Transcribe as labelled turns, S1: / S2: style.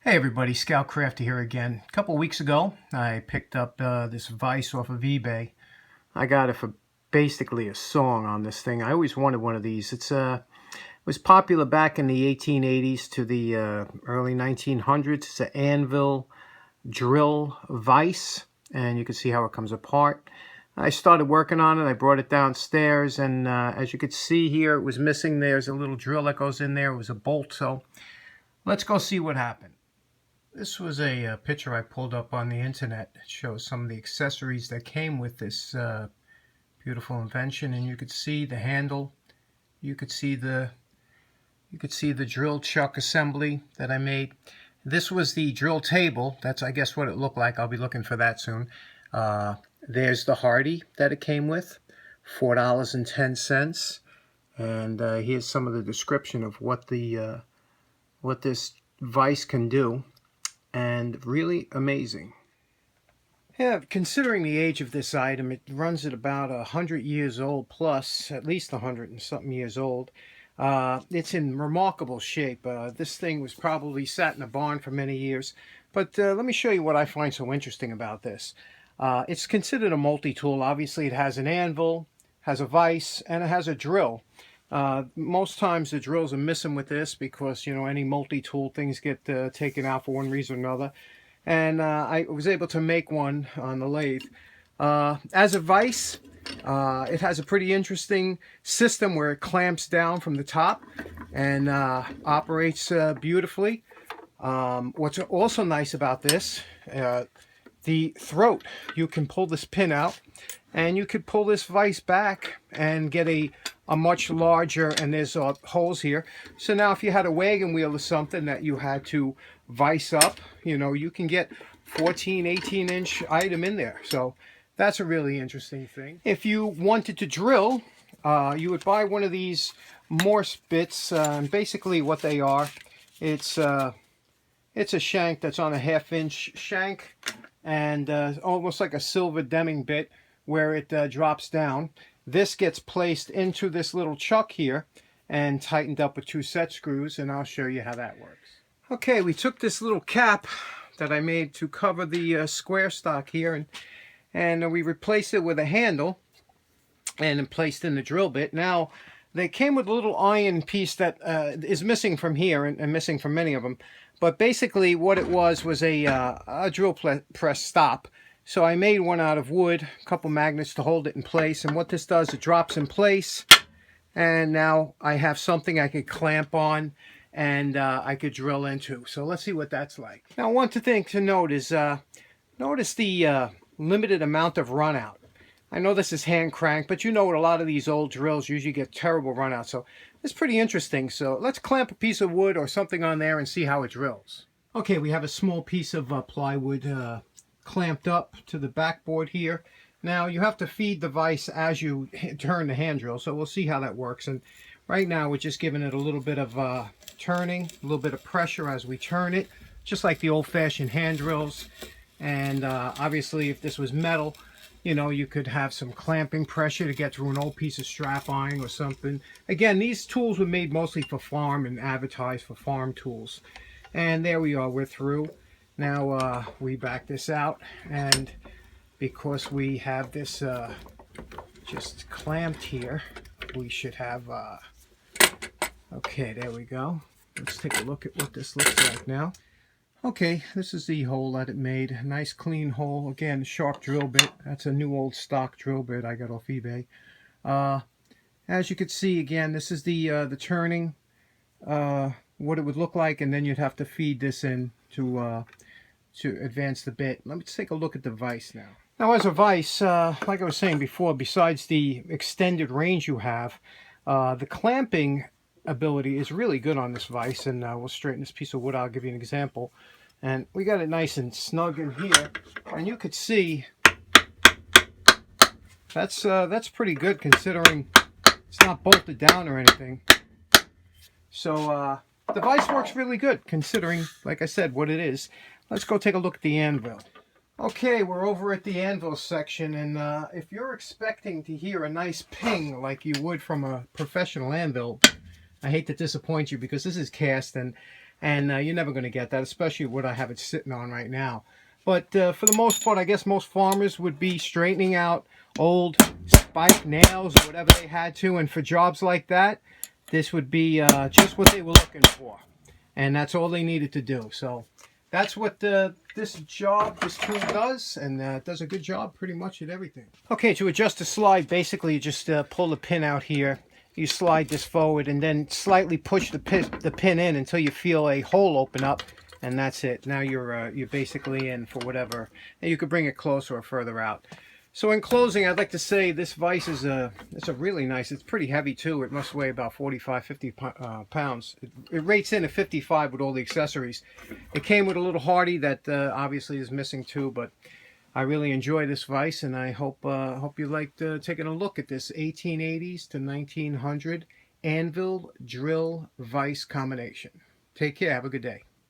S1: Hey everybody, Scout Crafty here again. A couple weeks ago, I picked up this vise off of eBay. I got it for basically a song on this thing. I always wanted one of these. It was popular back in the 1880s to the early 1900s. It's an Anvil-Drill-Vise, and you can see how it comes apart. I started working on it. I brought it downstairs, and as you can see here, it was missing. There's a little drill that goes in there. It was a bolt, so let's go see what happened. This was a picture I pulled up on the internet. It shows some of the accessories that came with this beautiful invention, and you could see the handle. You could see the drill chuck assembly that I made. This was the drill table. That's, I guess, what it looked like. I'll be looking for that soon. There's the Hardy that it came with, $4.10, and here's some of the description of what this vise can do. And really amazing. Yeah, considering the age of this item, it runs at about 100 years old plus, at least 100 and something years old. It's in remarkable shape. This thing was probably sat in a barn for many years. But let me show you what I find so interesting about this. It's considered a multi-tool. Obviously, it has an anvil, has a vise, and it has a drill. Most times the drills are missing with this because, you know, any multi-tool things get taken out for one reason or another. And I was able to make one on the lathe. As a vise, it has a pretty interesting system where it clamps down from the top and operates beautifully. What's also nice about this, the throat, you can pull this pin out and you could pull this vise back and get a much larger, and there's holes here. So now if you had a wagon wheel or something that you had to vise up, you know, you can get 14, 18-inch item in there. So that's a really interesting thing. If you wanted to drill, you would buy one of these Morse bits. And basically what they are, it's a shank that's on a 1/2-inch shank, and almost like a silver Deming bit where it drops down. This gets placed into this little chuck here and tightened up with 2 set screws, and I'll show you how that works. Okay, we took this little cap that I made to cover the square stock here, and we replaced it with a handle and placed in the drill bit. Now, they came with a little iron piece that is missing from here and missing from many of them. But basically what it was a drill press stop. So I made one out of wood, a couple magnets to hold it in place, and what this does, it drops in place, and now I have something I could clamp on and I could drill into. So let's see what that's like. Now, one thing to note is, notice the limited amount of run out. I know this is hand crank, but you know what, a lot of these old drills usually get terrible run out, so it's pretty interesting. So let's clamp a piece of wood or something on there and see how it drills. Okay, we have a small piece of plywood clamped up to the backboard here. Now you have to feed the vise as you turn the hand drill, so we'll see how that works. And right now we're just giving it a little bit of turning, a little bit of pressure as we turn it, just like the old-fashioned hand drills. And obviously if this was metal, you know, you could have some clamping pressure to get through an old piece of strap iron or something. Again, these tools were made mostly for farm and advertised for farm tools. And there we are, we're through. Now we back this out, and because we have this just clamped here, we should have, okay, there we go. Let's take a look at what this looks like now. Okay, this is the hole that it made. A nice clean hole. Again, sharp drill bit. That's a new old stock drill bit I got off eBay. As you can see, again, this is the turning, what it would look like, and then you'd have to feed this in to advance the bit. Let me take a look at the vise now. Now, as a vise, like I was saying before, besides the extended range you have, the clamping ability is really good on this vise, and we'll straighten this piece of wood. I'll give you an example. And we got it nice and snug in here, and you could see that's pretty good considering it's not bolted down or anything. So the vise works really good considering, like I said, what it is. Let's go take a look at the anvil. Okay, we're over at the anvil section, and if you're expecting to hear a nice ping like you would from a professional anvil, I hate to disappoint you because this is cast, and And you're never going to get that, especially what I have it sitting on right now. But for the most part, I guess most farmers would be straightening out old spike nails or whatever they had to. And for jobs like that, this would be just what they were looking for. And that's all they needed to do. So that's what this tool does, and it does a good job pretty much at everything. Okay, to adjust the slide, basically you just pull the pin out here. You slide this forward and then slightly push the pin in until you feel a hole open up, and that's it. Now you're basically in for whatever. And you could bring it closer or further out. So in closing, I'd like to say this vise is it's a really nice. It's pretty heavy too. It must weigh about 45, 50 pounds. It rates in at 55 with all the accessories. It came with a little hardy that obviously is missing too, but I really enjoy this vise, and I hope you liked taking a look at this 1880s to 1900 Anvil-Drill-Vise combination. Take care. Have a good day.